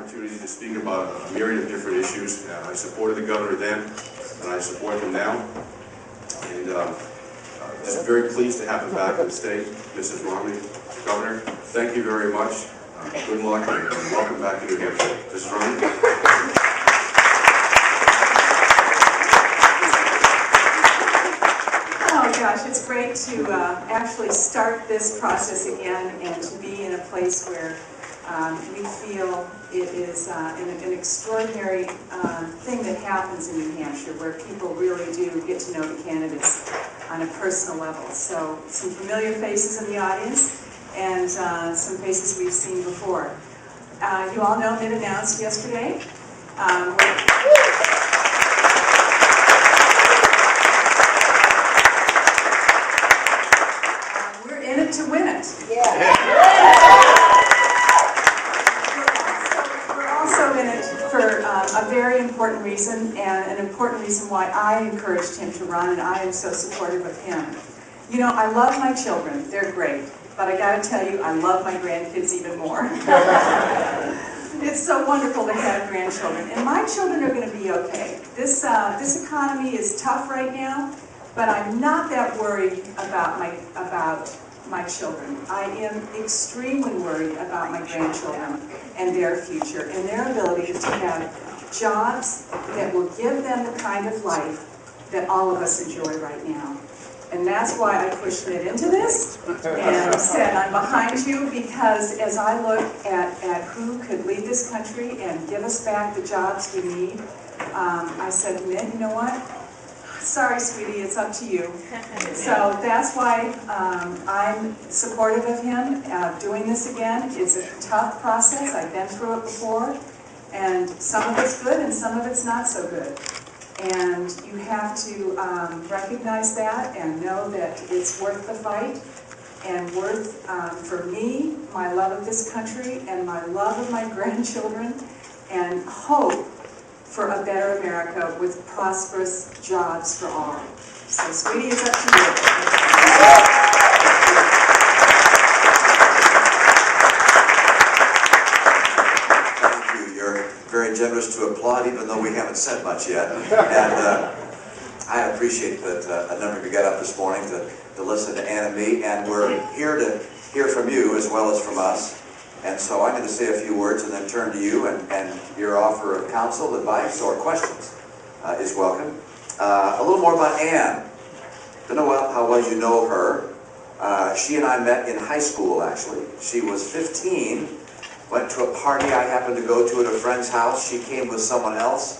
opportunity to speak about a myriad of different issues. I supported the governor then, and I support him now. And just very pleased to have him back in the state. Mrs. Romney, Governor, thank you very much. Good luck and welcome back to New Hampshire. Mrs. Romney. Oh gosh, it's great to actually start this process again and to be in a place where we feel it is an extraordinary thing that happens in New Hampshire, where people really do get to know the candidates on a personal level. So some familiar faces in the audience and some faces we've seen before. You all know Mitt announced yesterday. We're in it to win it. We're also in it for a very important reason, and an important reason why I encouraged him to run, and I am so supportive of him. You know, I love my children. They're great. But I gotta tell you, I love my grandkids even more. It's so wonderful to have grandchildren. And my children are gonna be okay. This economy is tough right now, but I'm not that worried about my children. I am extremely worried about my grandchildren and their future and their ability to have jobs that will give them the kind of life that all of us enjoy right now. And that's why I pushed Mitt into this and said, I'm behind you, because as I look at who could lead this country and give us back the jobs we need, I said, Mitt, you know what? Sorry, sweetie, it's up to you. So that's why I'm supportive of him doing this again. It's a tough process. I've been through it before. And some of it's good and some of it's not so good. And you have to recognize that and know that it's worth the fight and worth, for me, my love of this country and my love of my grandchildren and hope for a better America with prosperous jobs for all. So, sweetie, it's up to you. Very generous to applaud, even though we haven't said much yet. And I appreciate that a number of you got up this morning to listen to Ann and me, and we're here to hear from you as well as from us. And so I'm going to say a few words and then turn to you, and your offer of counsel, advice, or questions is welcome. A little more about Ann. Don't know how well you know her. She and I met in high school, actually. She was 15. Went to a party I happened to go to at a friend's house. She came with someone else.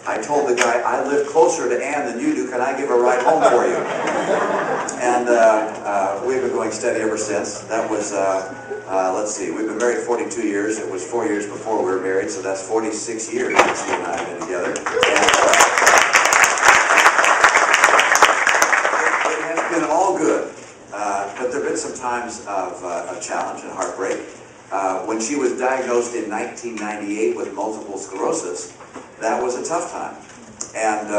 I told the guy, I live closer to Ann than you do. Can I give a ride home for you? And we've been going steady ever since. That was, let's see, we've been married 42 years. It was 4 years before we were married, so that's 46 years that she and I have been together. And, it has been all good, but there have been some times of challenge and heartbreak. When she was diagnosed in 1998 with multiple sclerosis, that was a tough time. And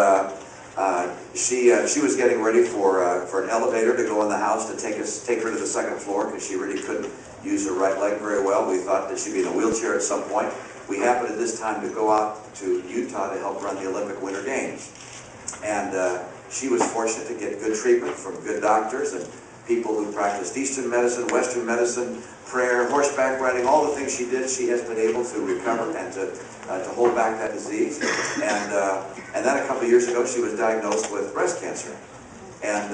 she was getting ready for an elevator to go in the house to take her to the second floor, because she really couldn't use her right leg very well. We thought that she'd be in a wheelchair at some point. We happened at this time to go out to Utah to help run the Olympic Winter Games. And she was fortunate to get good treatment from good doctors and people who practiced Eastern medicine, Western medicine, prayer, horseback riding, all the things she did. She has been able to recover and to hold back that disease. And then a couple of years ago, she was diagnosed with breast cancer. And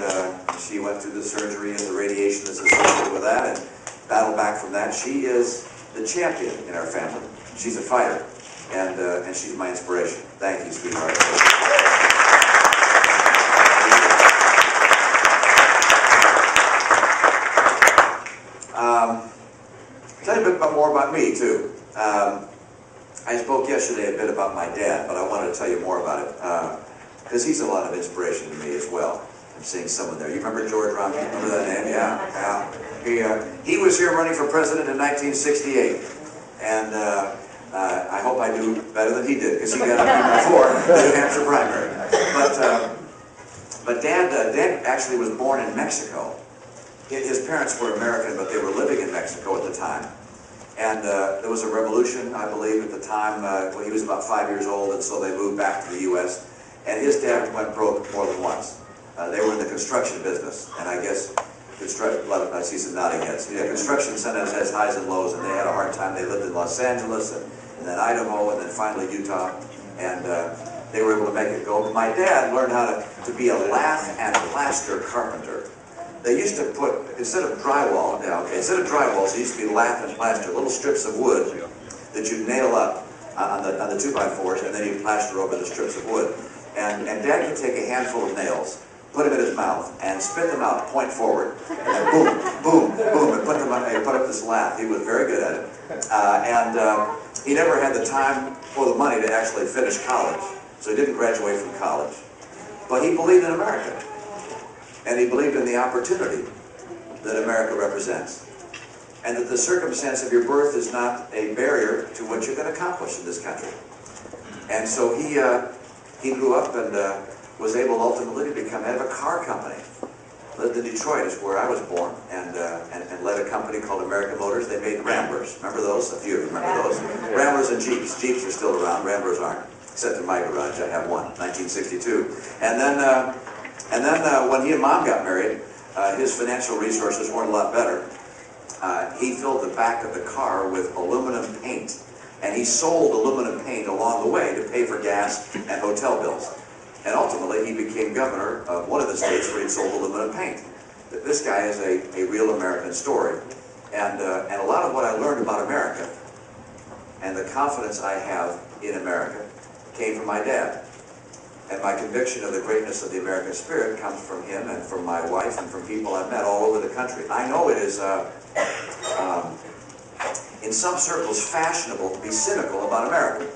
she went through the surgery and the radiation that's associated with that and battled back from that. She is the champion in our family. She's a fighter, and she's my inspiration. Thank you, sweetheart. Tell you a bit more about me, too. I spoke yesterday a bit about my dad, but I wanted to tell you more about it, because he's a lot of inspiration to me as well. I'm seeing someone there. You remember George Romney? Remember that name? Yeah. He was here running for president in 1968, and I hope I do better than he did, because he got up before the New Hampshire primary. But Dad actually was born in Mexico. His parents were American, but they were living in Mexico at the time. And there was a revolution, I believe, at the time when he was about 5 years old, and so they moved back to the U.S. And his dad went broke more than once. They were in the construction business, and I guess I see some nodding heads. Yeah, construction sometimes has highs and lows, and they had a hard time. They lived in Los Angeles, and then Idaho, and then finally Utah, and they were able to make it go. But my dad learned how to be a lath and plaster carpenter. They used to put, instead of drywall, instead of drywalls, it used to be lath and plaster, little strips of wood that you nail up on the 2x4s, and then you plaster over the strips of wood. And Dad could take a handful of nails, put them in his mouth, and spit them out, point forward, and then boom, boom, boom, and put them on, and put up this lath. He was very good at it. He never had the time or the money to actually finish college, so he didn't graduate from college. But he believed in America, and he believed in the opportunity that America represents, and that the circumstance of your birth is not a barrier to what you can accomplish in this country. And so he grew up and was able ultimately to become head of a car company. Lived in Detroit, is where I was born, and led a company called American Motors. They made Ramblers. Remember those? A few of you remember those. Ramblers and Jeeps. Jeeps are still around. Ramblers aren't, except in my garage. I have one, 1962. And then when he and Mom got married, his financial resources weren't a lot better. He filled the back of the car with aluminum paint, and he sold aluminum paint along the way to pay for gas and hotel bills. And ultimately, he became governor of one of the states where he sold aluminum paint. This guy is a real American story. And a lot of what I learned about America and the confidence I have in America came from my dad. And my conviction of the greatness of the American spirit comes from him and from my wife and from people I've met all over the country. I know it is, in some circles, fashionable to be cynical about America.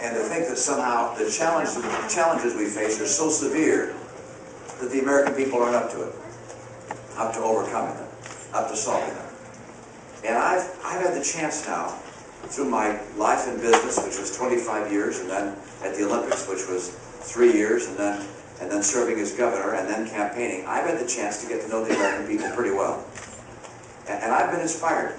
And to think that somehow the challenges we face are so severe that the American people aren't up to it, up to overcoming them, up to solving them. And I've had the chance now, through my life in business, which was 25 years, and then at the Olympics, which was 3 years, and then serving as governor, and then campaigning, I've had the chance to get to know the American people pretty well. And I've been inspired.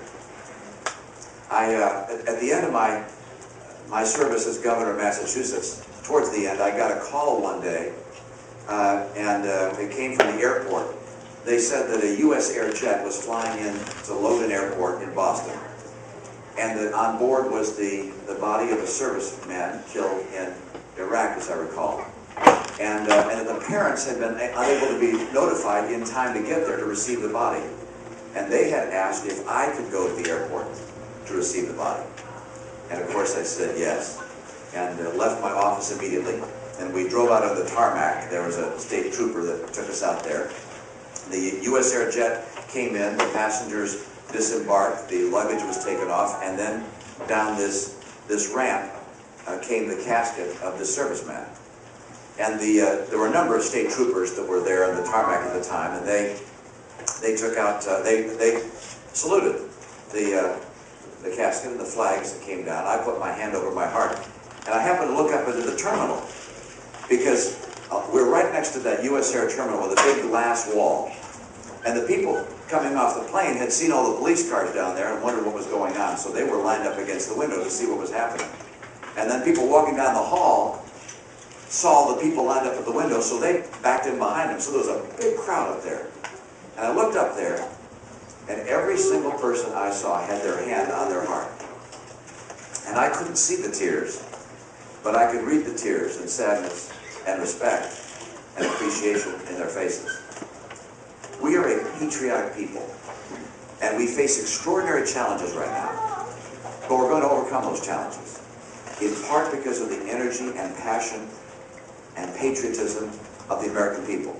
At the end of my service as governor of Massachusetts, towards the end, I got a call one day, and it came from the airport. They said that a U.S. air jet was flying in to Logan Airport in Boston, and that on board was the body of a serviceman killed in Iraq, as I recall. And that the parents had been unable to be notified in time to get there to receive the body. And they had asked if I could go to the airport to receive the body. And of course I said yes, and left my office immediately. And we drove out on the tarmac. There was a state trooper that took us out there. The U.S. air jet came in, the passengers disembarked, the luggage was taken off, and then down this ramp came the casket of the serviceman. And there were a number of state troopers that were there on the tarmac at the time, and they took out, they saluted the casket and the flags that came down. I put my hand over my heart, and I happened to look up into the terminal, because we're right next to that U.S. Air terminal with a big glass wall. And the people coming off the plane had seen all the police cars down there and wondered what was going on, so they were lined up against the window to see what was happening. And then people walking down the hall saw the people lined up at the window, so they backed in behind them. So there was a big crowd up there. And I looked up there, and every single person I saw had their hand on their heart. And I couldn't see the tears, but I could read the tears and sadness and respect and appreciation in their faces. We are a patriotic people, and we face extraordinary challenges right now, but we're going to overcome those challenges, in part because of the energy and passion and patriotism of the American people.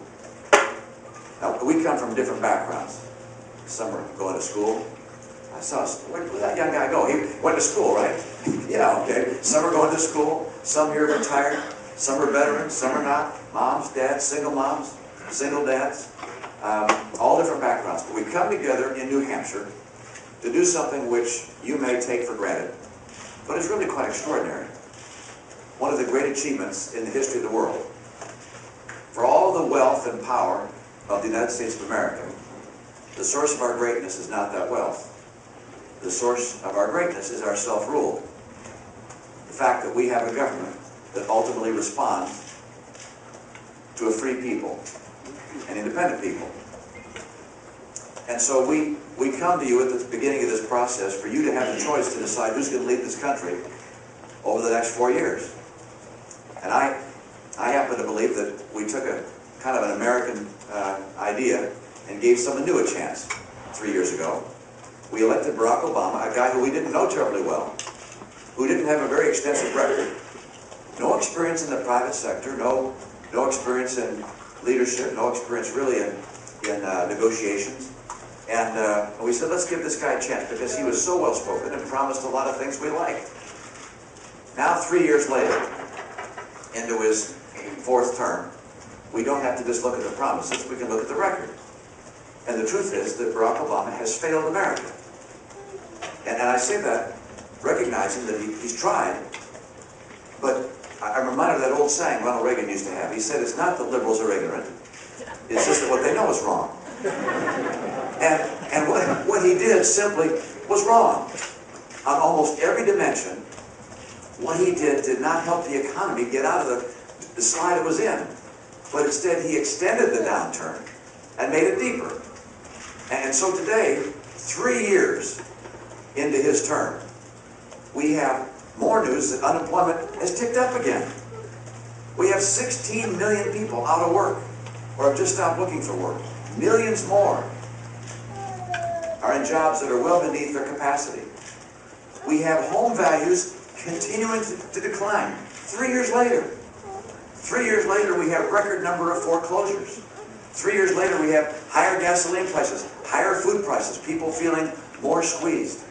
Now, we come from different backgrounds. Some are going to school. I saw, where did that young guy go? He went to school, right? Yeah, okay. Some are going to school, some here are retired, some are veterans, some are not. Moms, dads, single moms, single dads. All different backgrounds. But we come together in New Hampshire to do something which you may take for granted, but it's really quite extraordinary. One of the great achievements in the history of the world. For all the wealth and power of the United States of America, the source of our greatness is not that wealth. the source of our greatness is our self-rule. The fact that we have a government that ultimately responds to a free people, an independent people. And so we come to you at the beginning of this process for you to have the choice to decide who's going to lead this country over the next 4 years. And I happen to believe that we took a kind of an American idea and gave someone new a chance 3 years ago. We elected Barack Obama, a guy who we didn't know terribly well, who didn't have a very extensive record, no experience in the private sector, no experience in leadership, no experience really in negotiations. And we said, let's give this guy a chance, because he was so well-spoken and promised a lot of things we liked. Now, 3 years later, into his 4th term, we don't have to just look at the promises, we can look at the record. And the truth is that Barack Obama has failed America. And I say that recognizing that he's tried, but I'm reminded of that old saying Ronald Reagan used to have. He said, it's not that liberals are ignorant, it's just that what they know is wrong. And what he did simply was wrong. On almost every dimension, what he did not help the economy get out of the slide it was in. But instead, he extended the downturn and made it deeper. And so today, 3 years into his term, we have more news that unemployment has ticked up again. We have 16 million people out of work or have just stopped looking for work. Millions more are in jobs that are well beneath their capacity. We have home values continuing to decline 3 years later. 3 years later, we have record number of foreclosures. 3 years later, we have higher gasoline prices, higher food prices, people feeling more squeezed.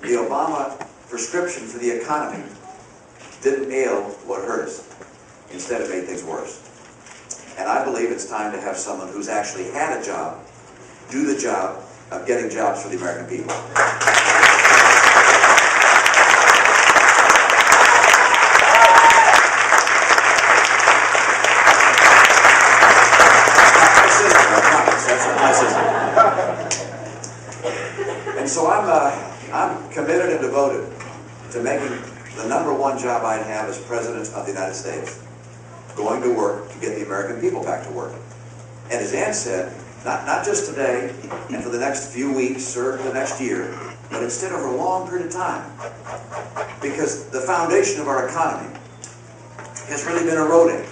The Obama prescription for the economy didn't ail what hurt us. Instead, it made things worse. And I believe it's time to have someone who's actually had a job do the job of getting jobs for the American people. And so I'm committed and devoted to making the #1 job I'd have as President of the United States, going to work to get the American people back to work. And as Ann said, not just today and for the next few weeks or the next year, but instead over a long period of time. Because the foundation of our economy has really been eroding.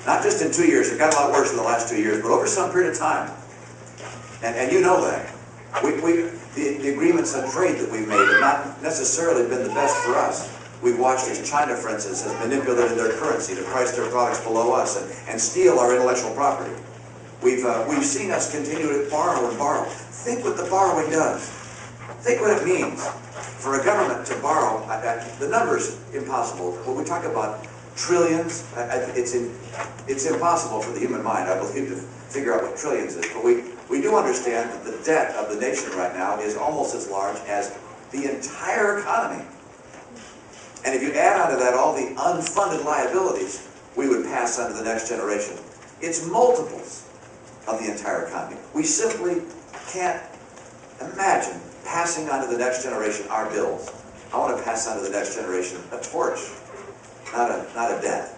Not just in 2 years, it got a lot worse in the last 2 years, but over some period of time. And you know that. The agreements on trade that we've made have not necessarily been the best for us. We've watched as China, for instance, has manipulated their currency to price their products below us and steal our intellectual property. We've seen us continue to borrow and borrow. Think what the borrowing does. Think what it means for a government to borrow. The number's impossible. When we talk about trillions, it's impossible for the human mind, I believe, to figure out what trillions is. But we do understand that the debt of the nation right now is almost as large as the entire economy. And if you add onto that all the unfunded liabilities we would pass on to the next generation, it's multiples of the entire economy. We simply can't imagine passing on to the next generation our bills. I want to pass on to the next generation a torch, not a debt.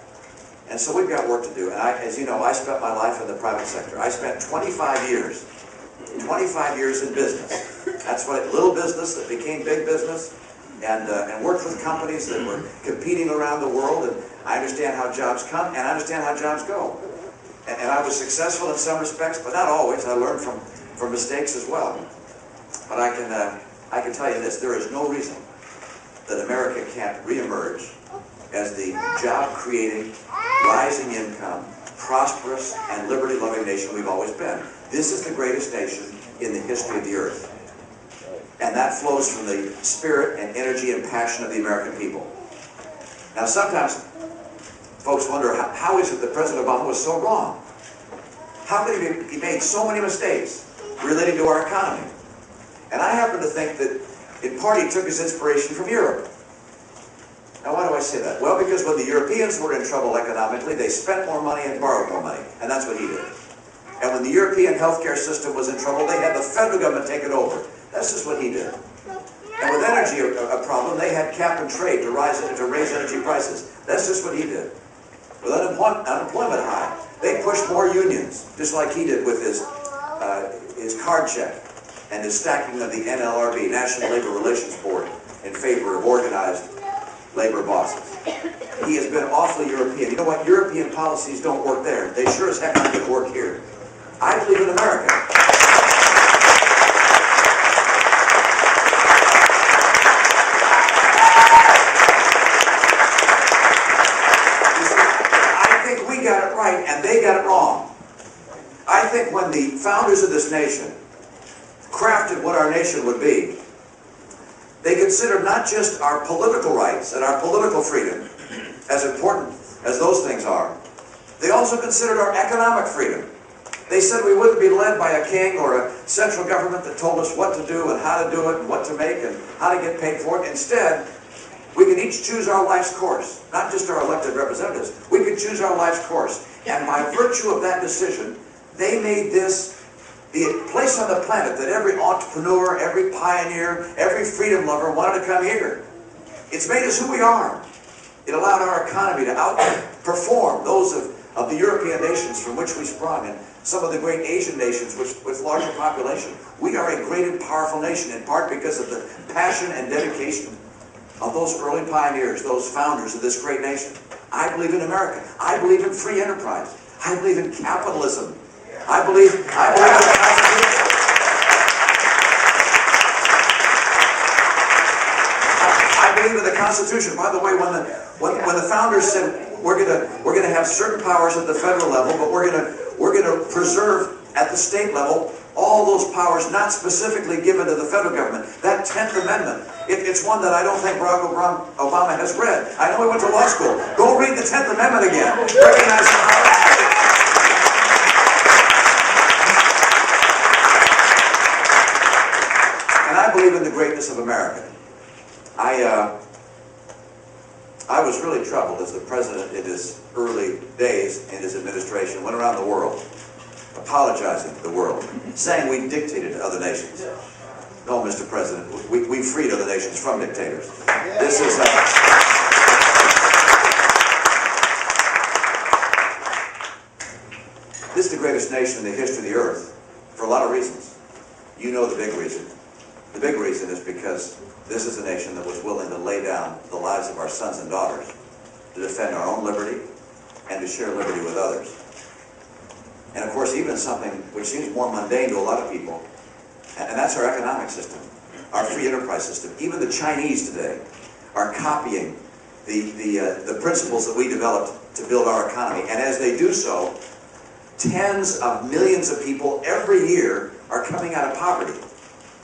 And so we've got work to do. And as you know, I spent my life in the private sector. I spent 25 years in business. That's what little business that became big business, and worked with companies that were competing around the world. And I understand how jobs come, and I understand how jobs go. And I was successful in some respects, but not always. I learned from mistakes as well. But I can tell you this: there is no reason that America can't reemerge as the job-creating, rising income, prosperous, and liberty-loving nation we've always been. This is the greatest nation in the history of the earth. And that flows from the spirit and energy and passion of the American people. Now, sometimes folks wonder, how is it that President Obama was so wrong? How could he made so many mistakes relating to our economy? And I happen to think that, in part, he took his inspiration from Europe. Now, why do I say that? Well, because when the Europeans were in trouble economically, they spent more money and borrowed more money, and that's what he did. And when the European healthcare system was in trouble, they had the federal government take it over. That's just what he did. And with energy a problem, they had cap and trade to raise energy prices. That's just what he did. With unemployment high, they pushed more unions, just like he did with his card check and his stacking of the NLRB, National Labor Relations Board, in favor of organized labor bosses. He has been awfully European. You know what? European policies don't work there. They sure as heck aren't going to work here. I believe in America. I think we got it right and they got it wrong. I think when the founders of this nation crafted what our nation would be, they considered not just our political rights and our political freedom, as important as those things are, they also considered our economic freedom. They said we wouldn't be led by a king or a central government that told us what to do and how to do it and what to make and how to get paid for it. Instead, we could each choose our life's course, not just our elected representatives. We could choose our life's course. And by virtue of that decision, they made this the place on the planet that every entrepreneur, every pioneer, every freedom lover wanted to come here. It's made us who we are. It allowed our economy to outperform those of the European nations from which we sprung and some of the great Asian nations with larger population. We are a great and powerful nation in part because of the passion and dedication of those early pioneers, those founders of this great nation. I believe in America. I believe in free enterprise. I believe in capitalism. I believe in the Constitution. I believe in the Constitution. By the way, when the founders said we're gonna have certain powers at the federal level, but we're gonna preserve at the state level all those powers not specifically given to the federal government. That 10th Amendment, it's one that I don't think Barack Obama has read. I know he went to law school. Go read the 10th Amendment again. Recognize the power. And I believe in the greatness of America. I was really troubled as the president in his early days in his administration went around the world, apologizing to the world, saying we dictated to other nations. No, Mr. President, we freed other nations from dictators. This is the greatest nation in the history of the earth for a lot of reasons. You know the big reason. The big reason is because this is a nation that was willing to lay down the lives of our sons and daughters to defend our own liberty and to share liberty with others. And of course, even something which seems more mundane to a lot of people, and that's our economic system, our free enterprise system. Even the Chinese today are copying the principles that we developed to build our economy. And as they do so, tens of millions of people every year are coming out of poverty.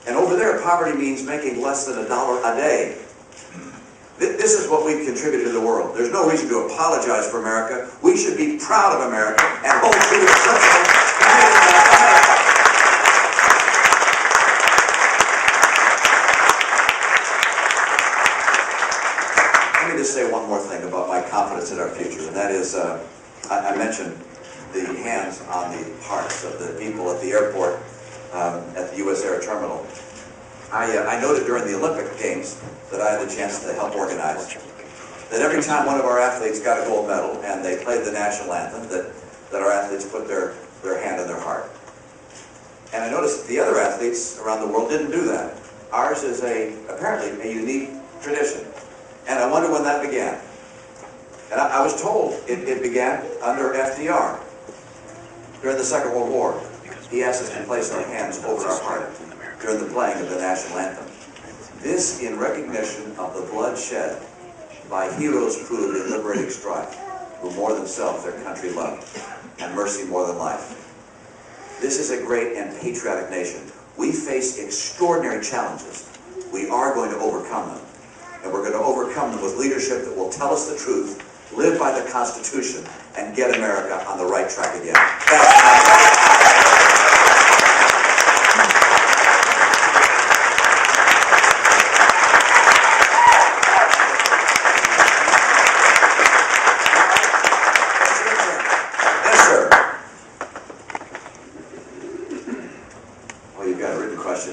And over there, poverty means making less than $1 a day. This is what we've contributed to the world. There's no reason to apologize for America. We should be proud of America and hold true to principles. Let me just say one more thing about my confidence in our future, and that is, I mentioned the hands on the hearts of the people at the airport, at the U.S. Air Terminal. I noted during the Olympic Games that I had the chance to help organize that every time one of our athletes got a gold medal and they played the national anthem, that our athletes put their hand on their heart. And I noticed that the other athletes around the world didn't do that. Ours is apparently a unique tradition. And I wonder when that began. And I was told it began under FDR during the Second World War. He asked us to place our hands over our heart during the playing of the national anthem. This in recognition of the blood shed by heroes proved in liberating strife, who more than self their country loved, and mercy more than life. This is a great and patriotic nation. We face extraordinary challenges. We are going to overcome them. And we're going to overcome them with leadership that will tell us the truth, live by the Constitution, and get America on the right track again.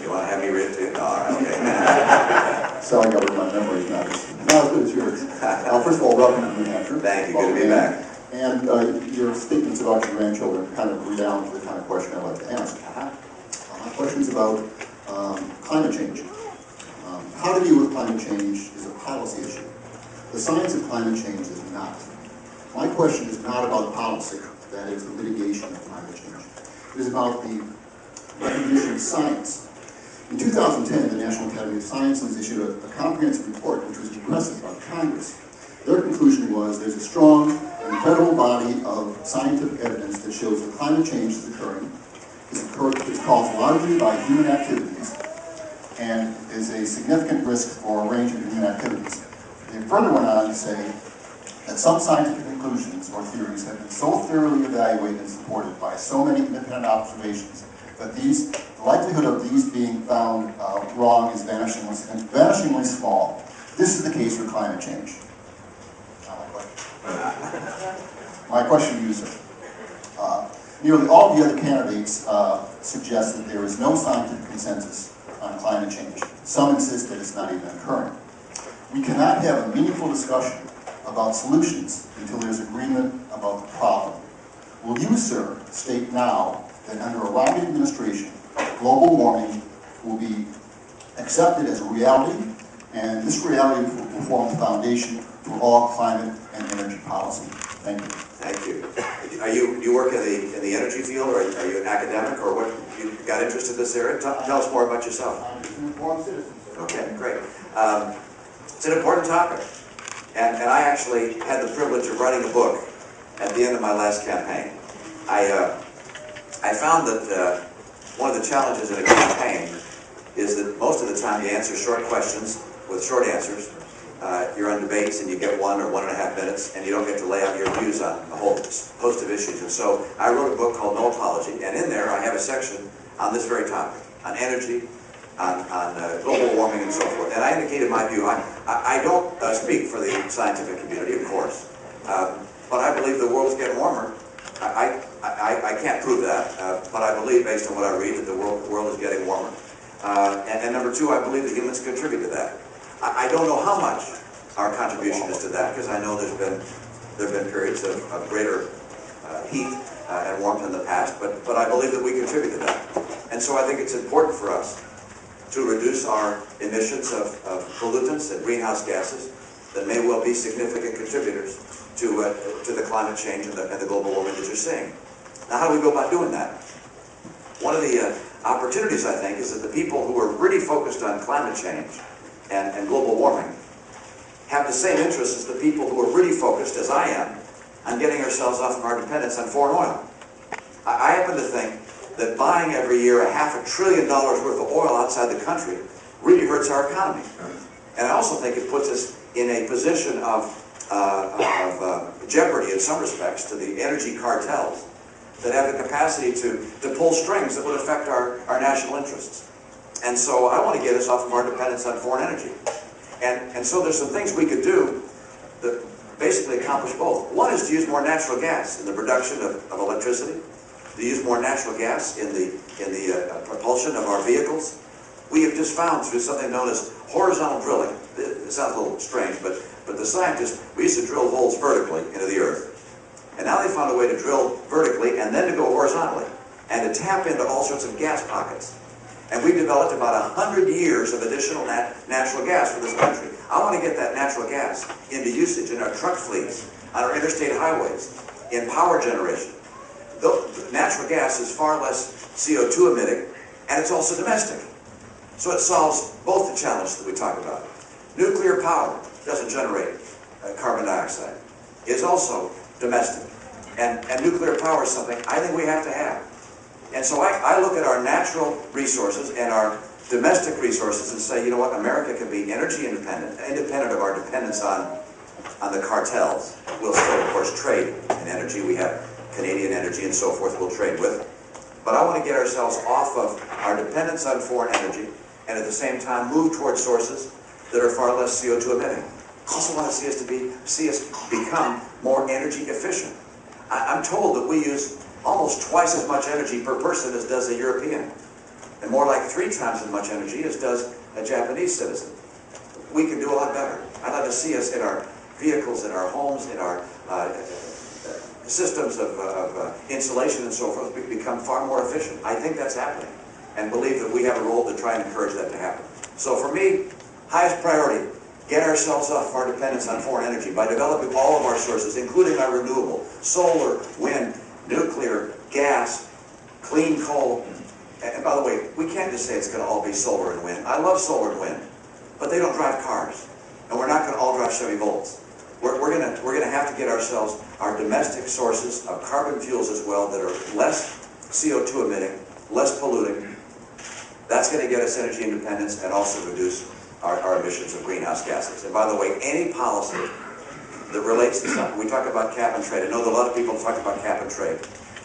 You want to have me read it too? No, all right, okay. Not as good as yours. First of all, welcome to New Hampshire. Thank you, good to be back. And your statements about your grandchildren kind of redound to the kind of question I'd like to ask. My question is about climate change. How to deal with climate change is a policy issue. The science of climate change is not. My question is not about policy, that is the mitigation of climate change. It is about the recognition of science. In 2010, the National Academy of Sciences issued a comprehensive report which was requested by Congress. Their conclusion was there's a strong and credible body of scientific evidence that shows that climate change is occurring. It's caused largely by human activities and is a significant risk for a range of human activities. They further went on to say that some scientific conclusions or theories have been so thoroughly evaluated and supported by so many independent observations that the likelihood of these being found wrong is vanishingly small. This is the case for climate change. My question to you, sir. Nearly all the other candidates suggest that there is no scientific consensus on climate change. Some insist that it's not even occurring. We cannot have a meaningful discussion about solutions until there's agreement about the problem. Will you, sir, state now that under a Romney administration, global warming will be accepted as a reality, and this reality will form the foundation for all climate and energy policy? Thank you. Thank you. You work in the energy field, or are you an academic, or what? You got interested in this area? Tell us more about yourself. I'm just an informed citizen, sir. Okay, great. It's an important topic, and I actually had the privilege of writing a book at the end of my last campaign. I found that one of the challenges in a campaign is that most of the time you answer short questions with short answers. You're on debates and you get 1 or 1.5 minutes, and you don't get to lay out your views on a whole host of issues. And so I wrote a book called No Apology, and in there I have a section on this very topic, on energy, on global warming and so forth. And I indicated my view. I don't speak for the scientific community, of course, but I believe the world is getting warmer. I can't prove that, but I believe, based on what I read, that the world is getting warmer. And number 2, I believe that humans contribute to that. I don't know how much our contribution is to that, because I know there have been periods of greater heat and warmth in the past, but I believe that we contribute to that. And so I think it's important for us to reduce our emissions of pollutants and greenhouse gases that may well be significant contributors to the climate change and the global warming that you're seeing. Now, how do we go about doing that? One of the opportunities, I think, is that the people who are really focused on climate change and global warming have the same interests as the people who are really focused, as I am, on getting ourselves off of our dependence on foreign oil. I happen to think that buying every year $500 billion worth of oil outside the country really hurts our economy. And I also think it puts us in a position of jeopardy in some respects to the energy cartels that have the capacity to pull strings that would affect our national interests. And so I want to get us off of our dependence on foreign energy. And so there's some things we could do that basically accomplish both. One is to use more natural gas in the production of electricity, to use more natural gas in the propulsion of our vehicles. We have just found through something known as horizontal drilling. It sounds a little strange, but the scientists, we used to drill holes vertically into the earth. And now they found a way to drill vertically and then to go horizontally and to tap into all sorts of gas pockets. And we've developed about 100 years of additional natural gas for this country. I want to get that natural gas into usage in our truck fleets, on our interstate highways, in power generation. Natural gas is far less CO2 emitting, and it's also domestic. So it solves both the challenges that we talk about. Nuclear power doesn't generate carbon dioxide. It's also domestic. And nuclear power is something I think we have to have. And so I look at our natural resources and our domestic resources and say, you know what, America can be energy independent of our dependence on the cartels. We'll still, of course, trade in energy. We have Canadian energy and so forth we'll trade with. But I want to get ourselves off of our dependence on foreign energy and at the same time move towards sources that are far less CO2 emitting. I also want to see us become more energy efficient. I'm told that we use almost twice as much energy per person as does a European, and more like 3 times as much energy as does a Japanese citizen. we can do a lot better. I'd like to see us in our vehicles, in our homes, in our systems of insulation and so forth become far more efficient. I think that's happening, and believe that we have a role to try and encourage that to happen. So for me, highest priority, get ourselves off our dependence on foreign energy by developing all of our sources, including our renewable, solar, wind, nuclear, gas, clean coal. And by the way, we can't just say it's going to all be solar and wind. I love solar and wind, but they don't drive cars, and we're not going to all drive Chevy Volts. We're going to have to get ourselves our domestic sources of carbon fuels as well that are less CO2 emitting, less polluting. That's going to get us energy independence and also reduce our emissions of greenhouse gases. And by the way, any policy that relates to something, we talk about cap and trade. I know that a lot of people talk about cap and trade.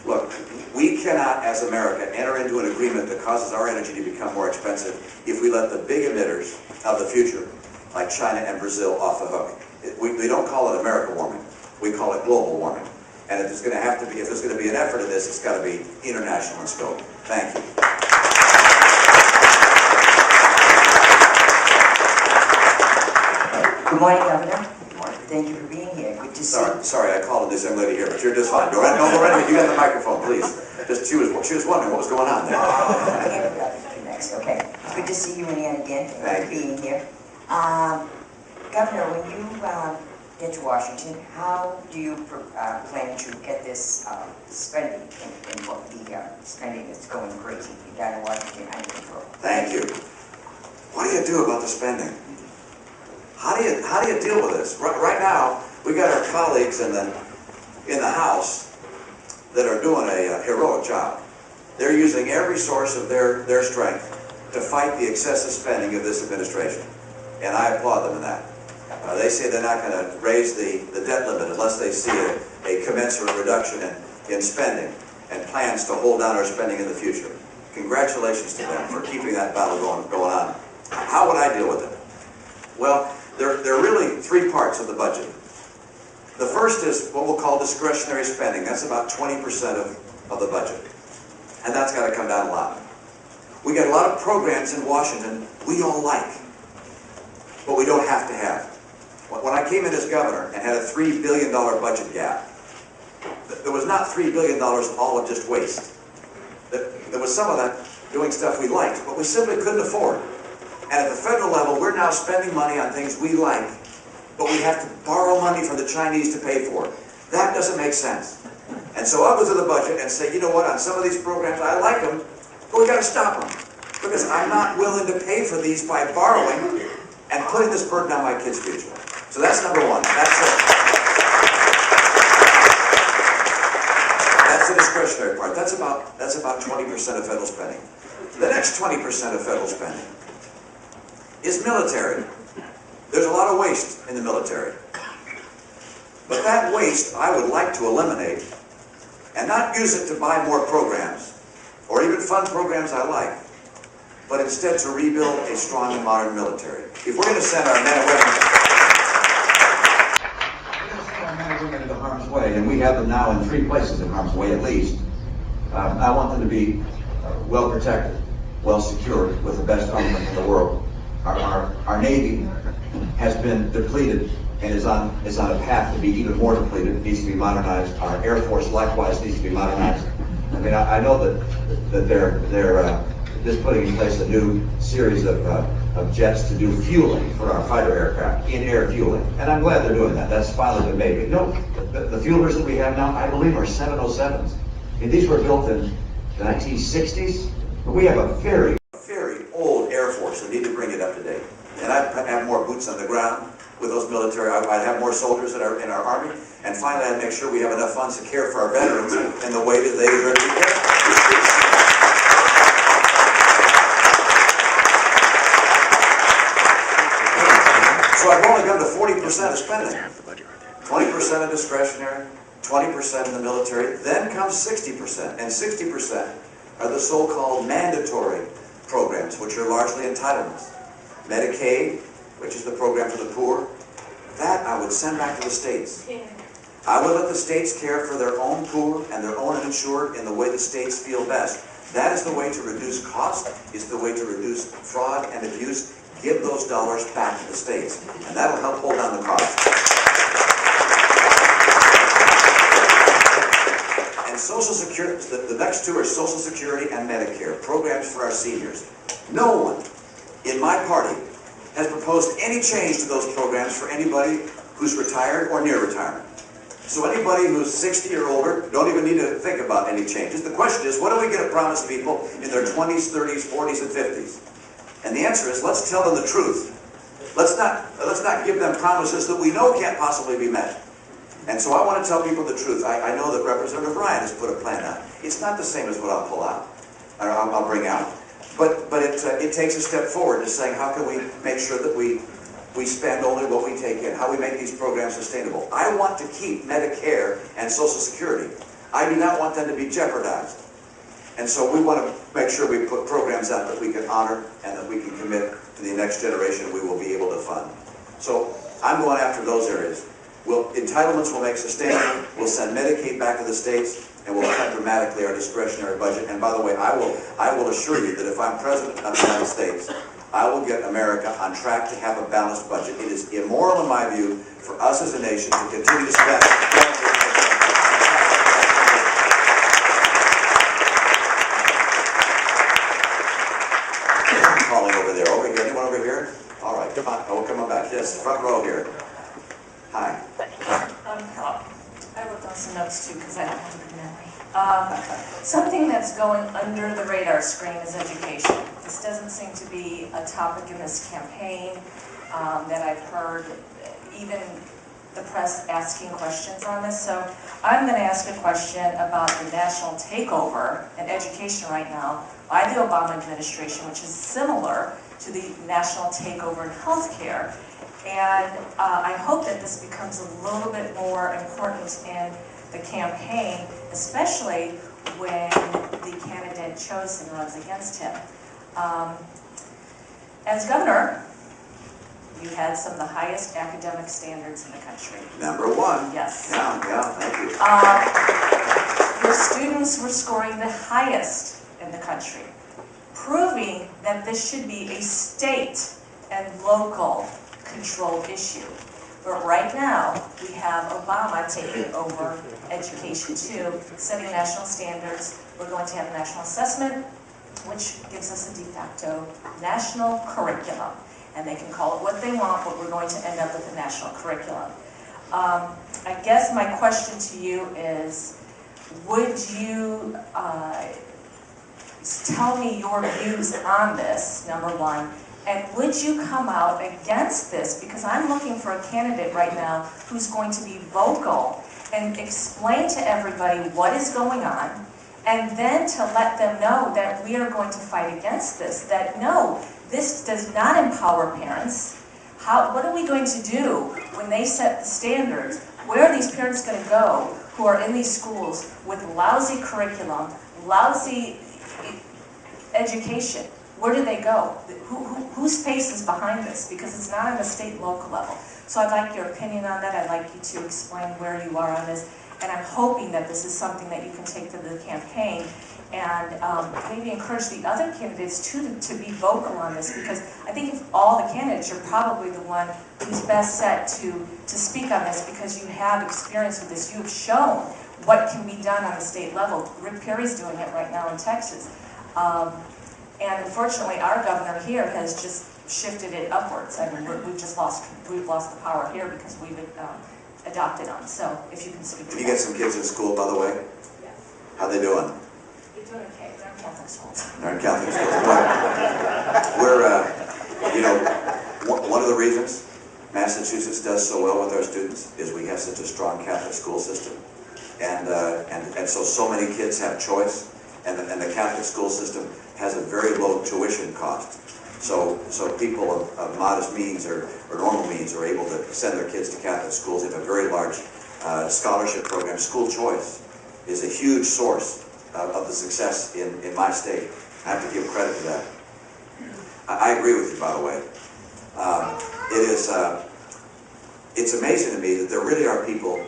Look, we cannot, as America, enter into an agreement that causes our energy to become more expensive if we let the big emitters of the future, like China and Brazil, off the hook. We don't call it America warming. We call it global warming. And if there's going to be an effort in this, it's got to be international in scope. Thank you. Good morning, Governor. Good morning. Thank you for being here. Good to see you. Sorry, I called this young lady here, but you're just fine. Go right ahead. You got the microphone, please. She was wondering what was going on there. Next, okay. Good to see you again. Thank you for being here. Governor, when you get to Washington, how do you plan to get this spending in what the spending that's going crazy down in Washington under control? Thank you. What do you do about the spending? How do you deal with this? Right now, we got our colleagues in the House that are doing a heroic job. They're using every source of their strength to fight the excessive spending of this administration, and I applaud them in that. They say they're not going to raise the debt limit unless they see a commensurate reduction in spending and plans to hold down our spending in the future. Congratulations to them for keeping that battle going on. How would I deal with it? Well, there are really three parts of the budget. The first is what we'll call discretionary spending. That's about 20% of the budget. And that's got to come down a lot. We got a lot of programs in Washington we all like, but we don't have to have. When I came in as governor and had a $3 billion budget gap, there was not $3 billion all of just waste. There was some of that doing stuff we liked, but we simply couldn't afford. And at the federal level, we're now spending money on things we like, but we have to borrow money from the Chinese to pay for it. That doesn't make sense. And so I go through the budget and say, you know what, on some of these programs, I like them, but we got to stop them. Because I'm not willing to pay for these by borrowing and putting this burden on my kids' future. So that's number one. That's the discretionary part. That's about 20% of federal spending. The next 20% of federal spending is military. There's a lot of waste in the military. But that waste I would like to eliminate and not use it to buy more programs or even fund programs I like, but instead to rebuild a strong and modern military. If we're going to send our men and women into harm's way, and we have them now in 3 places in harm's way at least, I want them to be well protected, well secured, with the best armament in the world. Our Navy has been depleted and is on a path to be even more depleted. It needs to be modernized. Our Air Force likewise needs to be modernized. I mean, I know that they're just putting in place a new series of jets to do fueling for our fighter aircraft, in-air fueling, and I'm glad they're doing that. That's finally been made. No, the fuelers that we have now, I believe, are 707s. And these were built in the 1960s, but we have a very old Air Force. We need to bring it up to date. And I'd have more boots on the ground with those military. I'd have more soldiers in our Army. And finally, I'd make sure we have enough funds to care for our veterans in the way that they deserve to be cared. So I've only gone to 40% of spending. 20% of discretionary, 20% in the military, then comes 60%. And 60% are the so-called mandatory programs, which are largely entitlements. Medicaid, which is the program for the poor, that I would send back to the states. I would let the states care for their own poor and their own uninsured in the way the states feel best. That is the way to reduce cost, is the way to reduce fraud and abuse. give those dollars back to the states, and that'll help hold down the cost. And Social Security, the next two are Social Security and Medicare, programs for our seniors. No one in my party has proposed any change to those programs for anybody who's retired or near retirement. So anybody who's 60 or older don't even need to think about any changes. The question is, what are we going to promise people in their 20s, 30s, 40s, and 50s? And the answer is, let's tell them the truth. Let's not give them promises that we know can't possibly be met. And so I want to tell people the truth. I know that Representative Ryan has put a plan out. It's not the same as what I'll pull out, or I'll bring out. But it takes a step forward to saying, how can we make sure that we spend only what we take in, how we make these programs sustainable. I want to keep Medicare and Social Security. I do not want them to be jeopardized. And so we want to make sure we put programs out that we can honor and that we can commit to the next generation we will be able to fund. So I'm going after those areas. Entitlements will make sustainable, we'll send Medicaid back to the states, and we'll cut dramatically our discretionary budget. And by the way, I will assure you that if I'm President of the United States, I will get America on track to have a balanced budget. It is immoral, in my view, for us as a nation to continue to spend. I'm calling over there. Over here. Anyone over here? All right, come on. Oh, come on back. Yes, front row here. Hi. Hello. I wrote down some notes too because I don't have a good memory. Something that's going under the radar screen is education. This doesn't seem to be a topic in this campaign that I've heard even the press asking questions on this. So I'm going to ask a question about the national takeover in education right now by the Obama administration, which is similar to the national takeover in healthcare. And I hope that this becomes a little bit more important in the campaign, especially when the candidate chosen runs against him. As governor, you had some of the highest academic standards in the country. Number one. Yes. Yeah, thank you. Your students were scoring the highest in the country, proving that this should be a state and local control issue. But right now, we have Obama taking over education too, setting national standards. We're going to have a national assessment, which gives us a de facto national curriculum. And they can call it what they want, but we're going to end up with a national curriculum. I guess my question to you is, would you tell me your views on this, number one, and would you come out against this? Because I'm looking for a candidate right now who's going to be vocal and explain to everybody what is going on, and then to let them know that we are going to fight against this, that no, this does not empower parents. What are we going to do when they set the standards? Where are these parents going to go who are in these schools with lousy curriculum, lousy education? Where do they go? Whose face is behind this? Because it's not on the state and local level. So I'd like your opinion on that. I'd like you to explain where you are on this. And I'm hoping that this is something that you can take to the campaign and maybe encourage the other candidates too to be vocal on this, because I think if all the candidates, you're probably the one who's best set to speak on this, because you have experience with this. You have shown what can be done on the state level. Rick Perry's doing it right now in Texas. And unfortunately, our governor here has just shifted it upwards. I mean, we've lost the power here because we've adopted on. So if you can speak to that. You get some kids in school, by the way? Yes. How they doing? They're doing okay. They're in Catholic schools. They're in Catholic schools. One of the reasons Massachusetts does so well with our students is we have such a strong Catholic school system. And so many kids have choice, and the Catholic school system has a very low tuition cost. So people of modest means or normal means are able to send their kids to Catholic schools. They have a very large scholarship program. School choice is a huge source of the success in my state. I have to give credit to that. I agree with you, by the way. It's amazing to me that there really are people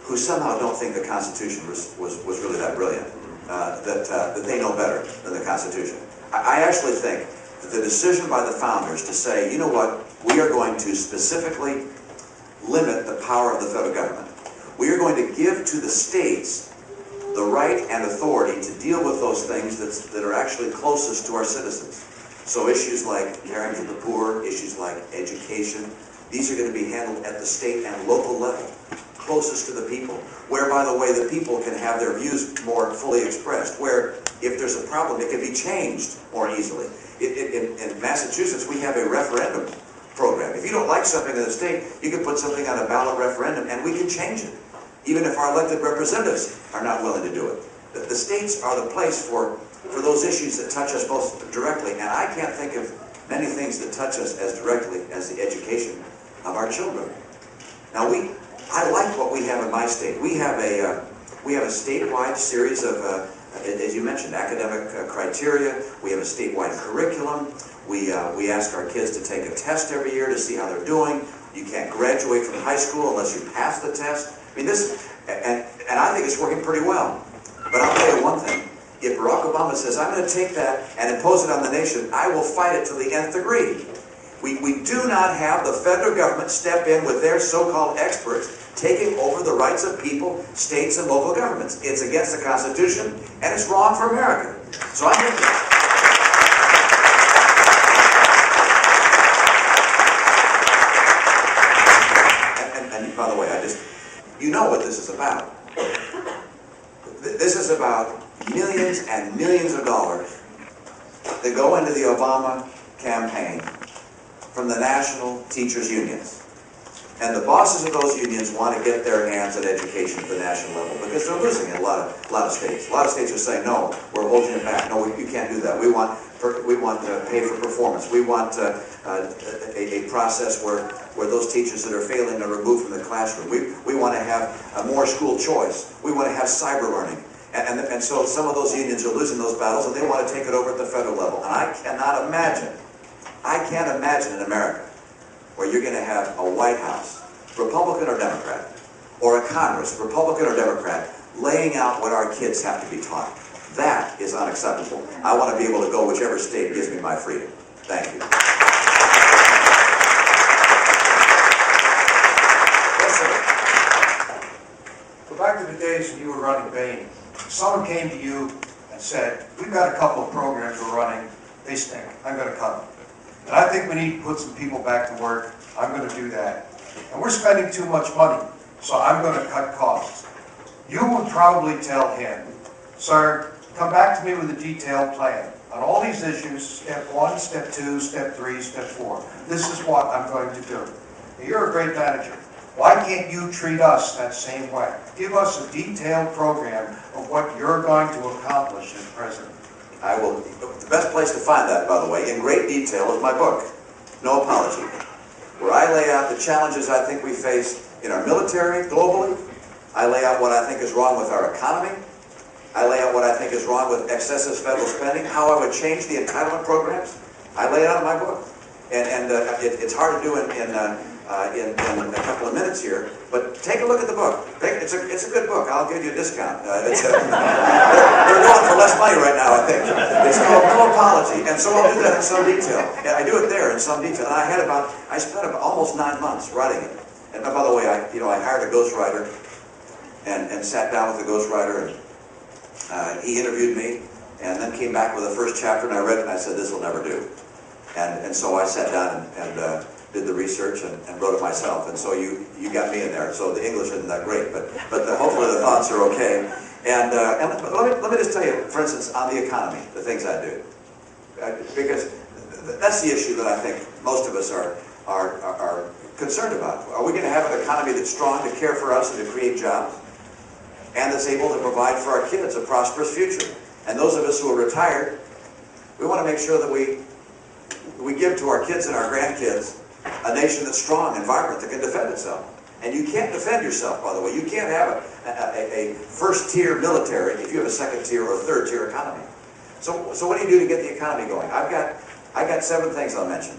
who somehow don't think the Constitution was really that brilliant, that they know better than the Constitution. I actually think the decision by the founders to say, you know what, we are going to specifically limit the power of the federal government. We are going to give to the states the right and authority to deal with those things that are actually closest to our citizens. So issues like caring for the poor, issues like education, these are going to be handled at the state and local level, closest to the people, where, by the way, the people can have their views more fully expressed, where if there's a problem, it can be changed more easily. In Massachusetts, we have a referendum program. If you don't like something in the state, you can put something on a ballot referendum and we can change it, even if our elected representatives are not willing to do it. The states are the place for those issues that touch us most directly, and I can't think of many things that touch us as directly as the education of our children. Now, I like what we have in my state. We have a statewide series of, as you mentioned, academic criteria. We have a statewide curriculum. We ask our kids to take a test every year to see how they're doing. You can't graduate from high school unless you pass the test. I mean, and I think it's working pretty well. But I'll tell you one thing. If Barack Obama says, I'm going to take that and impose it on the nation, I will fight it to the nth degree. We do not have the federal government step in with their so-called experts taking over the rights of people, states, and local governments. It's against the Constitution, and it's wrong for America. So I think and by the way, you know what this is about. This is about millions and millions of dollars that go into the Obama campaign from the national teachers' unions. And the bosses of those unions want to get their hands on education at the national level because they're losing in a lot of states. A lot of states are saying, no, we're holding it back. No, you can't do that. We want to pay for performance. We want a process where those teachers that are failing are removed from the classroom. We want to have more school choice. We want to have cyber learning. And so some of those unions are losing those battles and they want to take it over at the federal level. And I can't imagine in America where you're going to have a White House, Republican or Democrat, or a Congress, Republican or Democrat, laying out what our kids have to be taught. That is unacceptable. I want to be able to go whichever state gives me my freedom. Thank you. Yes, sir. Go back to the days when you were running Bain. Someone came to you and said, we've got a couple of programs we're running, they stink, I'm going to cut them. And I think we need to put some people back to work, I'm going to do that. And we're spending too much money, so I'm going to cut costs. You will probably tell him, sir, come back to me with a detailed plan on all these issues, step 1, step 2, step 3, step 4. This is what I'm going to do. Now, you're a great manager. Why can't you treat us that same way? Give us a detailed program of what you're going to accomplish as president. I will. The best place to find that, by the way, in great detail, is my book, No Apology, where I lay out the challenges I think we face in our military globally. I lay out what I think is wrong with our economy. I lay out what I think is wrong with excessive federal spending, how I would change the entitlement programs. I lay it out in my book. And it's hard to do in a couple of minutes here, but take a look at the book. It's a good book. I'll give you a discount. They're going for less money right now, I think. It's called No Apology, and so I'll do that in some detail. And I do it there in some detail. And I spent about almost 9 months writing it. And by the way, I hired a ghostwriter and sat down with the ghostwriter, and he interviewed me, and then came back with the first chapter, and I read it, and I said, this will never do. And so I sat down and did the research and wrote it myself, and so you got me in there. So the English isn't that great, but hopefully the thoughts are okay. And let me just tell you, for instance, on the economy, the things I do, because that's the issue that I think most of us are concerned about. Are we going to have an economy that's strong to care for us and to create jobs, and that's able to provide for our kids a prosperous future? And those of us who are retired, we want to make sure that we give to our kids and our grandkids a nation that's strong and vibrant that can defend itself. And you can't defend yourself, by the way. You can't have a first-tier military if you have a second-tier or third-tier economy. So what do you do to get the economy going? I've got 7 things I'll mention.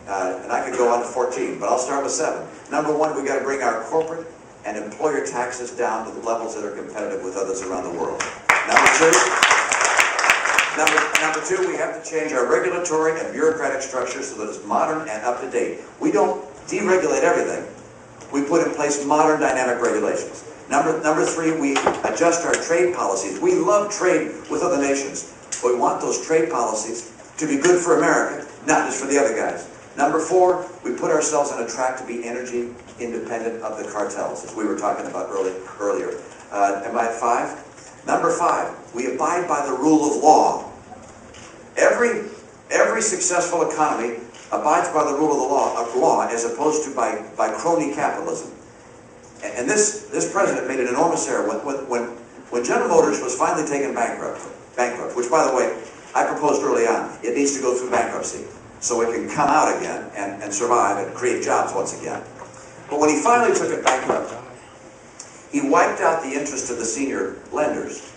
And I could go on to 14, but I'll start with 7. Number 1, we've got to bring our corporate and employer taxes down to the levels that are competitive with others around the world. Number 2, Number two, we have to change our regulatory and bureaucratic structure so that it's modern and up to date. We don't deregulate everything. We put in place modern dynamic regulations. Number three, we adjust our trade policies. We love trade with other nations, but we want those trade policies to be good for America, not just for the other guys. Number four, we put ourselves on a track to be energy independent of the cartels, as we were talking about earlier. Am I at five? Number five, we abide by the rule of law. Every successful economy abides by the rule of law as opposed to by crony capitalism. And this president made an enormous error. When General Motors was finally taken bankrupt, which, by the way, I proposed early on, it needs to go through bankruptcy so it can come out again and survive and create jobs once again. But when he finally took it bankrupt, he wiped out the interest of the senior lenders,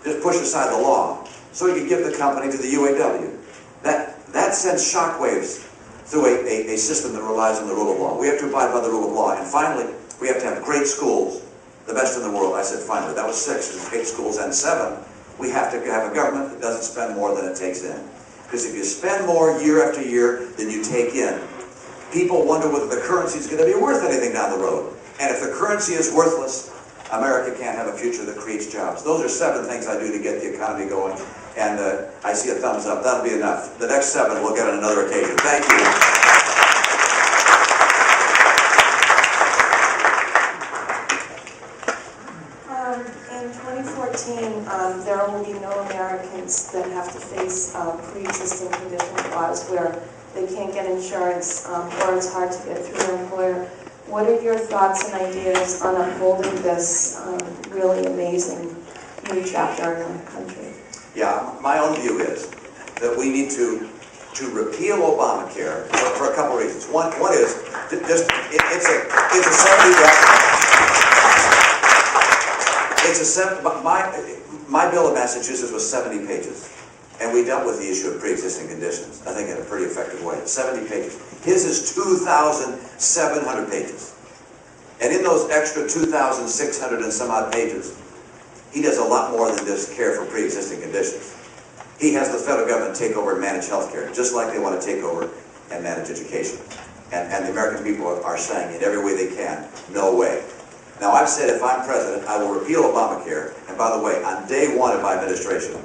just pushed aside the law, so he could give the company to the UAW. That sends shockwaves through a system that relies on the rule of law. We have to abide by the rule of law. And finally, we have to have great schools, the best in the world. I said finally. That was 6, great schools. And 7, we have to have a government that doesn't spend more than it takes in. Because if you spend more year after year than you take in, people wonder whether the currency is going to be worth anything down the road. And if the currency is worthless, America can't have a future that creates jobs. Those are 7 things I do to get the economy going. And I see a thumbs up. That'll be enough. The next 7 we'll get on another occasion. Thank you. In 2014, there will be no Americans that have to face pre-existing condition laws where they can't get insurance or it's hard to get through their employer. What are your thoughts and ideas on upholding this really amazing new chapter in our country? Yeah, my own view is that we need to repeal Obamacare for a couple of reasons. One is just my bill of Massachusetts was 70 pages, and we dealt with the issue of pre-existing conditions, I think in a pretty effective way. 70 pages. His is 2,700 pages, and in those extra 2,600 and some odd pages, he does a lot more than just care for pre-existing conditions. He has the federal government take over and manage health care, just like they want to take over and manage education. And the American people are saying in every way they can, no way. Now, I've said if I'm president, I will repeal Obamacare. And by the way, on day 1 of my administration,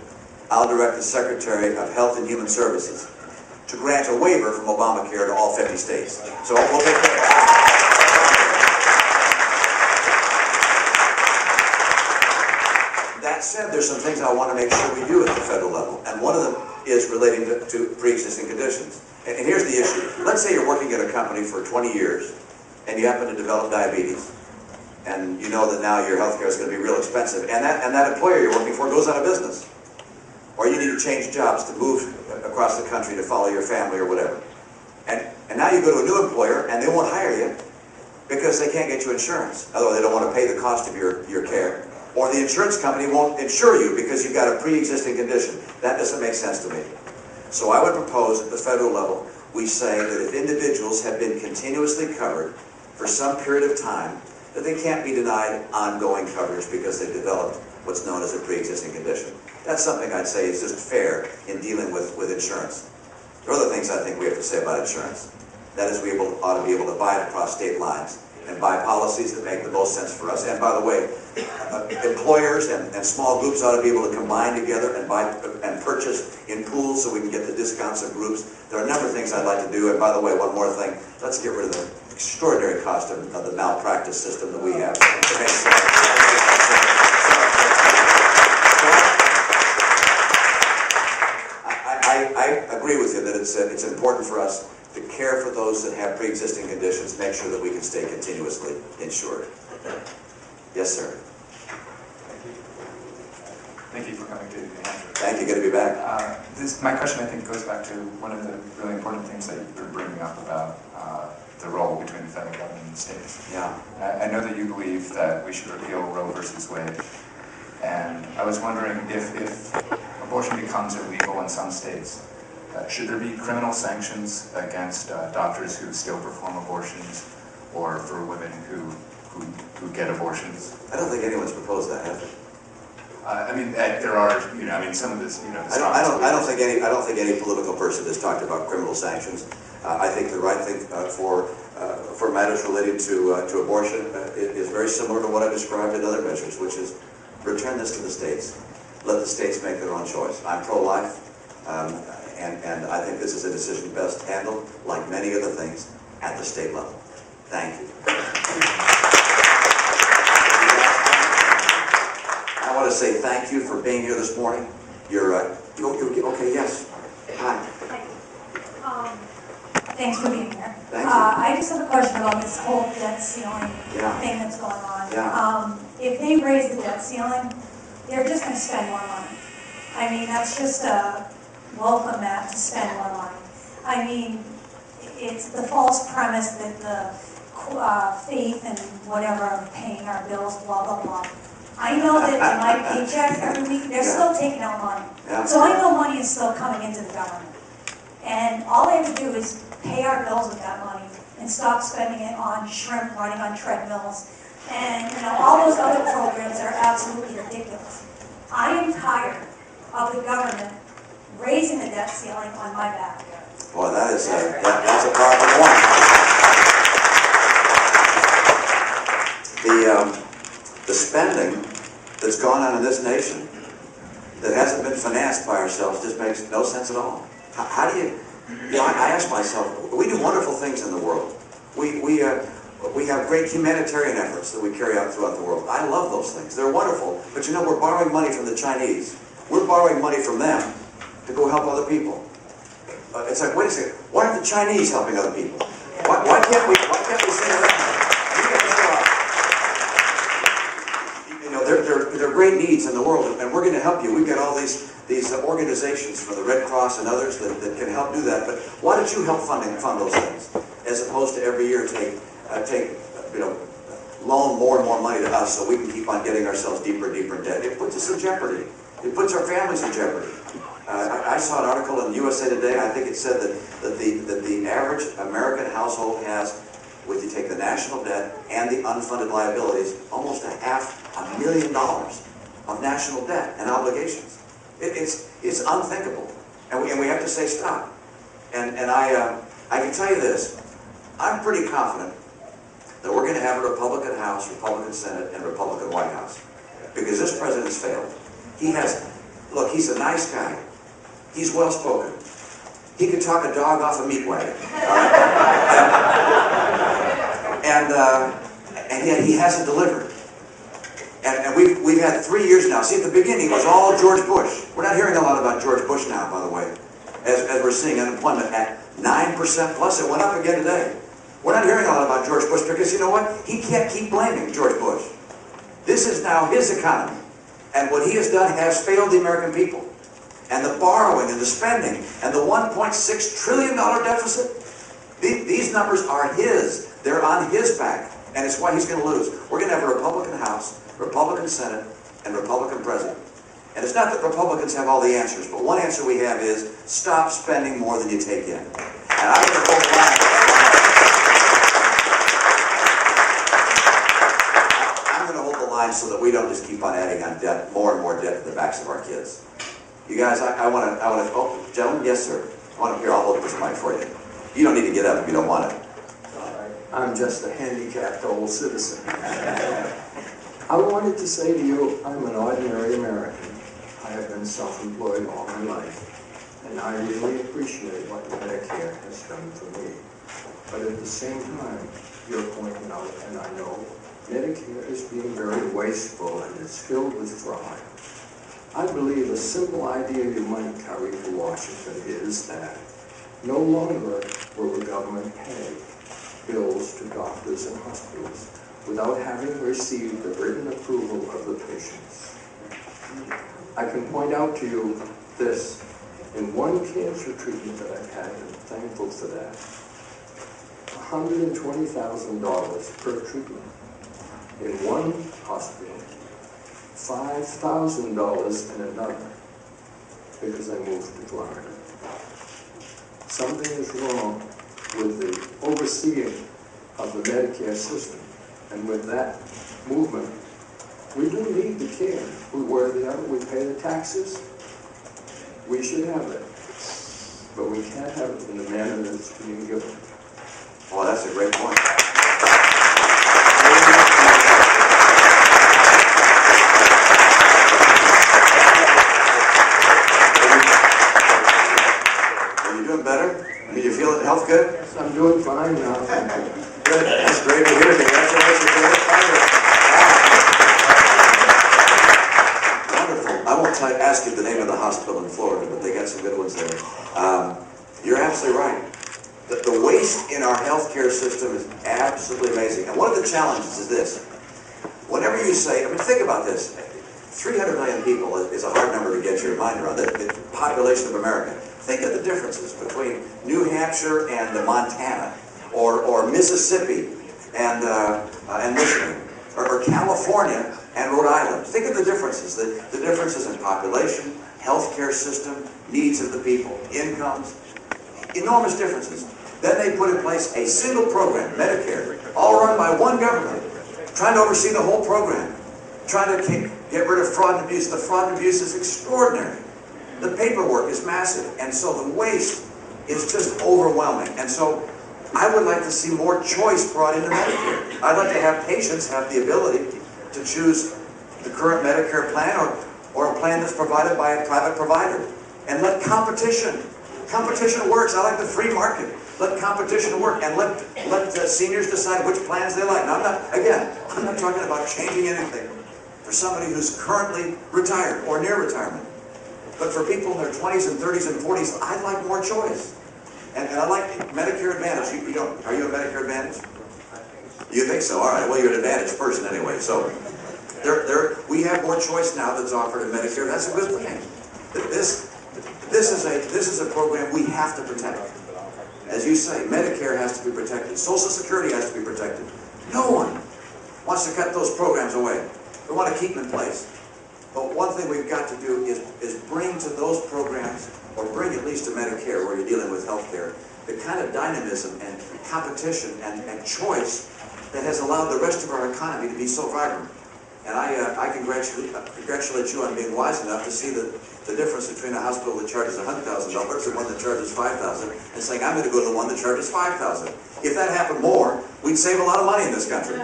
I'll direct the Secretary of Health and Human Services to grant a waiver from Obamacare to all 50 states. So we'll take care of that. That said, there's some things I want to make sure we do at the federal level, and one of them is relating to pre-existing conditions. And here's the issue. Let's say you're working at a company for 20 years, and you happen to develop diabetes, and you know that now your health care is going to be real expensive, and that employer you're working for goes out of business. Or you need to change jobs to move across the country to follow your family or whatever. And now you go to a new employer, and they won't hire you because they can't get you insurance. Otherwise, they don't want to pay the cost of your care. Or the insurance company won't insure you because you've got a pre-existing condition. That doesn't make sense to me. So I would propose at the federal level, we say that if individuals have been continuously covered for some period of time, that they can't be denied ongoing coverage because they've developed what's known as a pre-existing condition. That's something I'd say is just fair in dealing with insurance. There are other things I think we have to say about insurance. That is, we ought to be able to buy it across state lines and buy policies that make the most sense for us. And by the way, employers and small groups ought to be able to combine together and buy and purchase in pools so we can get the discounts of groups. There are a number of things I'd like to do. And by the way, one more thing. Let's get rid of the extraordinary cost of the malpractice system that we have. I agree with you that it's important for us to care for those that have pre-existing conditions, make sure that we can stay continuously insured. Yes, sir. Thank you for coming to New Hampshire. Thank you. Good to be back. My question, I think, goes back to one of the really important things that you're bringing up about the role between the federal government and the states. Yeah. I know that you believe that we should repeal Roe versus Wade, and I was wondering if abortion becomes illegal in some states, should there be criminal sanctions against doctors who still perform abortions, or for women who get abortions? I don't think anyone's proposed that, have they? I mean, there are, I mean, some of this, I don't think any political person has talked about criminal sanctions. I think the right thing for matters related to abortion is very similar to what I described in other measures, which is return this to the states. Let the states make their own choice. I'm pro-life, and I think this is a decision best handled, like many other things, at the state level. Thank you. I want to say thank you for being here this morning. You're okay, yes. Hi. Thanks for being here. Thank you. I just have a question about this whole debt ceiling Yeah. thing that's going on. Yeah. If they raise the debt ceiling, they're just going to spend more money. I mean, that's just a welcome mat to spend more money. I mean, it's the false premise that the faith and whatever of paying our bills, blah, blah, blah. I know that in my paycheck every week, they're still taking out money. Yeah. So I know money is still coming into the government. And all they have to do is pay our bills with that money and stop spending it on shrimp running on treadmills and all those other programs that are absolutely ridiculous. I am tired of the government raising the debt ceiling on my back. Boy, that's a powerful one. The spending that's gone on in this nation that hasn't been financed by ourselves just makes no sense at all. How do you I ask myself, we do wonderful things in the world. We have great humanitarian efforts that we carry out throughout the world. I love those things. They're wonderful. But we're borrowing money from the Chinese. We're borrowing money from them to go help other people. It's like, wait a second, why aren't the Chinese helping other people? Why can't we say that? There are great needs in the world, and we're going to help you. We've got all these organizations from the Red Cross and others that can help do that. But why don't you help fund those things, as opposed to every year loan more and more money to us so we can keep on getting ourselves deeper and deeper in debt? It puts us in jeopardy. It puts our families in jeopardy. I saw an article in USA Today. I think it said that the average American household has, if you take the national debt and the unfunded liabilities, almost $500,000 of national debt and obligations. It's unthinkable, and we have to say stop. And I can tell you this: I'm pretty confident that we're going to have a Republican House, Republican Senate, and Republican White House, because this president's failed. He's a nice guy. He's well spoken. He could talk a dog off a meat wagon. And yet he hasn't delivered. And we've had 3 years now. See, at the beginning it was all George Bush. We're not hearing a lot about George Bush now, by the way, as we're seeing unemployment at 9% plus. It went up again today. We're not hearing a lot about George Bush because you know what? He can't keep blaming George Bush. This is now his economy. And what he has done has failed the American people. And the borrowing and the spending and the $1.6 trillion deficit, these numbers are his. They're on his back. And it's why he's going to lose. We're going to have a Republican House, Republican Senate, and Republican President. And it's not that Republicans have all the answers, but one answer we have is stop spending more than you take in. And I'm going to hold the line. I'm going to hold the line so that we don't just keep on adding on debt, more and more debt to the backs of our kids. You guys, I want to, oh, gentlemen, yes, sir. I want to hear, I'll hold this mic for you. You don't need to get up if you don't want to. I'm just a handicapped old citizen. I wanted to say to you, I'm an ordinary American. I have been self-employed all my life, and I really appreciate what Medicare has done for me. But at the same time, you're pointing out, and I know, Medicare is being very wasteful and it's filled with fraud. I believe a simple idea you might carry to Washington is that no longer will the government pay bills to doctors and hospitals without having received the written approval of the patients. I can point out to you this. In one cancer treatment that I've had, and I'm thankful for that, $120,000 per treatment. In one hospital, $5,000 in another, because I moved to Florida. Something is wrong with the overseeing of the Medicare system, and with that movement We do need the care. We're worthy of it. We pay the taxes. We should have it. But we can't have it in the manner that it's being given. Well, that's a great point. Are you doing better? I mean, you feel the health good? Yes, I'm doing fine now. Thank you. Good. That's great to hear. Congratulations. Wonderful. I won't ask you the name of the hospital in Florida, but they got some good ones there. You're absolutely right. The waste in our healthcare system is absolutely amazing. And one of the challenges is this. Whenever you say, I mean, think about this. 300 million people is a hard number to get your mind around, the population of America. Think of the differences between New Hampshire and Montana, or Mississippi and Michigan, or California and Rhode Island. Think of the differences, the differences in population, healthcare system, needs of the people, incomes, enormous differences. Then they put in place a single program, Medicare, all run by one government, trying to oversee the whole program, trying to get rid of fraud and abuse. The fraud and abuse is extraordinary. The paperwork is massive, and so the waste is just overwhelming. And so I would like to see more choice brought into Medicare. I'd like to have patients have the ability to choose the current Medicare plan or a plan that's provided by a private provider. And let competition works. I like the free market. Let competition work, and let seniors decide which plans they like. Now, I'm not talking about changing anything for somebody who's currently retired or near retirement. But for people in their 20s and 30s and 40s, I'd like more choice. And I like Medicare Advantage. Are you a Medicare Advantage? You think so? All right. Well, you're an Advantage person anyway. So we have more choice now that's offered in Medicare. That's a good thing. This is a program we have to protect. As you say, Medicare has to be protected. Social Security has to be protected. No one wants to cut those programs away. We want to keep them in place. But one thing we've got to do is bring to those programs, or bring at least to Medicare, where you're dealing with health care, the kind of dynamism and competition and choice that has allowed the rest of our economy to be so vibrant. And I congratulate you on being wise enough to see the difference between a hospital that charges $100,000 and one that charges $5,000, and saying, I'm going to go to the one that charges $5,000. If that happened more, we'd save a lot of money in this country.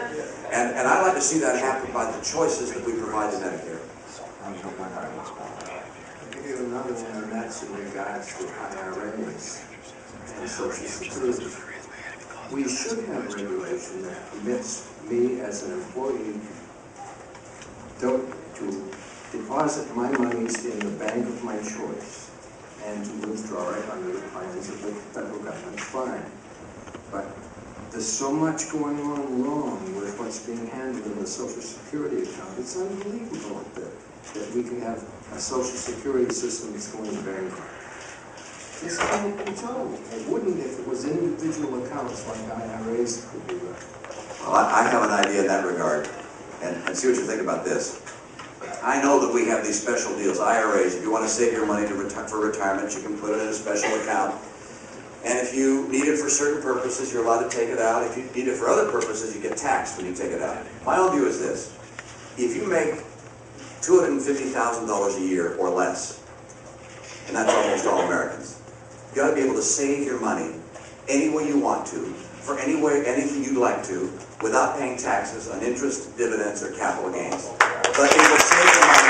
And I'd like to see that happen by the choices that we provide to Medicare. I'll give you another one, and that's in regards to IRAs and Social Security. We should have regulation that permits me as an employee to deposit my monies in the bank of my choice and to withdraw it under the plans of the federal government. Fine. But there's so much going on wrong with what's being handled in the Social Security account. It's unbelievable that we can have a Social Security system that's going bankrupt. This can't be so. It wouldn't if it was individual accounts like IRAs could be run. Well, I have an idea in that regard, and see what you think about this. I know that we have these special deals, IRAs. If you want to save your money for retirement, you can put it in a special account. And if you need it for certain purposes, you're allowed to take it out. If you need it for other purposes, you get taxed when you take it out. My own view is this. If you make $250,000 a year or less, and that's almost all Americans, you got to be able to save your money any way you want to, for anything you'd like to, without paying taxes on interest, dividends, or capital gains. But it will save your money.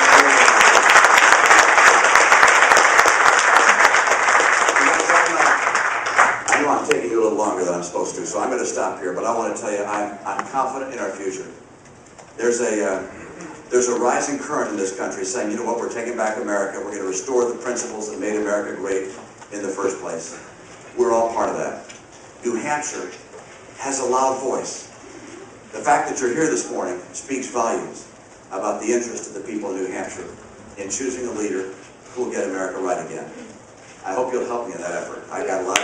I know I'm taking you a little longer than I'm supposed to, so I'm going to stop here, but I want to tell you I'm confident in our future. There's a rising current in this country saying, you know what, we're taking back America, we're going to restore the principles that made America great in the first place. We're all part of that. New Hampshire has a loud voice. The fact that you're here this morning speaks volumes about the interest of the people of New Hampshire in choosing a leader who will get America right again. I hope you'll help me in that effort. I got a lot